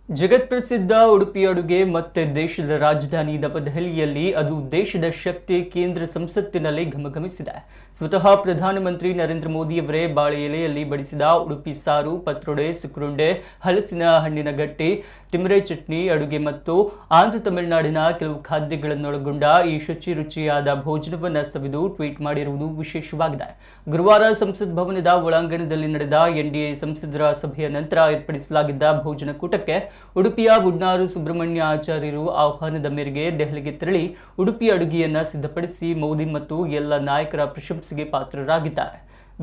ಜಗತ್ ಪ್ರಸಿದ್ಧ ಉಡುಪಿ ಅಡುಗೆ ಮತ್ತೆ ದೇಶದ ರಾಜಧಾನಿ ನವದೆಹಲಿಯಲ್ಲಿ ಅದು ದೇಶದ ಶಕ್ತಿ ಕೇಂದ್ರ ಸಂಸತ್ತಿನಲ್ಲಿ ಘಮಘಮಿಸಿದೆ. ಸ್ವತಃ ಪ್ರಧಾನಮಂತ್ರಿ ನರೇಂದ್ರ ಮೋದಿಯವರೇ ಬಾಳೆ ಎಲೆಯಲ್ಲಿ ಬಡಿಸಿದ ಉಡುಪಿ ಸಾರು, ಪತ್ರೊಡೆ, ಸುಕ್ರುಂಡೆ, ಹಲಸಿನ ಹಣ್ಣಿನ ಗಟ್ಟಿ, ತಿಮರೆ ಚಟ್ನಿ ಅಡುಗೆ ಮತ್ತು ಆಂಧ್ರ ತಮಿಳುನಾಡಿನ ಕೆಲವು ಖಾದ್ಯಗಳನ್ನೊಳಗೊಂಡ ಈ ಶುಚಿ ರುಚಿಯಾದ ಭೋಜನವನ್ನು ಸವಿದು ಟ್ವೀಟ್ ಮಾಡಿರುವುದು ವಿಶೇಷವಾಗಿದೆ. ಗುರುವಾರ ಸಂಸತ್ ಭವನದ ಒಳಾಂಗಣದಲ್ಲಿ ನಡೆದ ಎನ್ಡಿಎ ಸಂಸದರ ಸಭೆಯ ನಂತರ ಏರ್ಪಡಿಸಲಾಗಿದ್ದ ಭೋಜನ ಕೂಟಕ್ಕೆ ಉಡುಪಿಯ ಬುಡ್ನಾರು ಸುಬ್ರಹ್ಮಣ್ಯ ಆಚಾರ್ಯರು ಆಹ್ವಾನದ ಮೇರೆಗೆ ದೆಹಲಿಗೆ ತೆರಳಿ ಉಡುಪಿ ಅಡುಗೆಯನ್ನ ಸಿದ್ಧಪಡಿಸಿ ಮೋದಿ ಮತ್ತು ಎಲ್ಲ ನಾಯಕರ ಪ್ರಶಂಸೆಗೆ ಪಾತ್ರರಾಗಿದ್ದಾರೆ.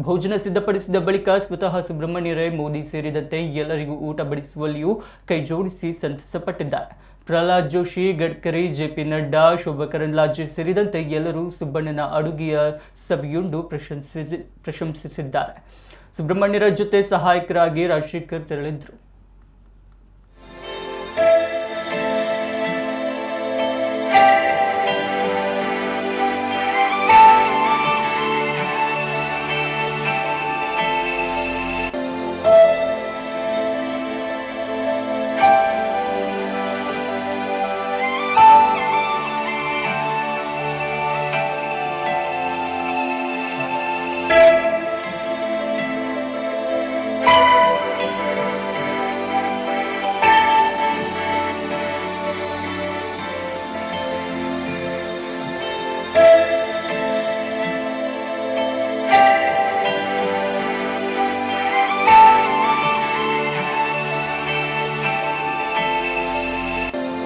ಭೋಜನ ಸಿದ್ಧಪಡಿಸಿದ ಬಳಿಕ ಸ್ವತಃ ಸುಬ್ರಹ್ಮಣ್ಯರೇ ಮೋದಿ ಸೇರಿದಂತೆ ಎಲ್ಲರಿಗೂ ಊಟ ಬಡಿಸುವಲ್ಲಿಯೂ ಕೈ ಜೋಡಿಸಿ ಸಂತಸಪಟ್ಟಿದ್ದಾರೆ. ಪ್ರಹ್ಲಾದ್ ಜೋಶಿ, ಗಡ್ಕರಿ, ಜೆಪಿ ನಡ್ಡಾ, ಶೋಭಾ ಕರಂದ್ಲಾಜೆ ಸೇರಿದಂತೆ ಎಲ್ಲರೂ ಸುಬ್ಬಣ್ಣನ ಅಡುಗೆಯ ಸವಿಯುಂಡು ಪ್ರಶಂಸಿಸಿದ್ದಾರೆ. ಸುಬ್ರಹ್ಮಣ್ಯರ ಜೊತೆ ಸಹಾಯಕರಾಗಿ ರಾಜಶೇಖರ್ ತೆರಳಿದ್ರು.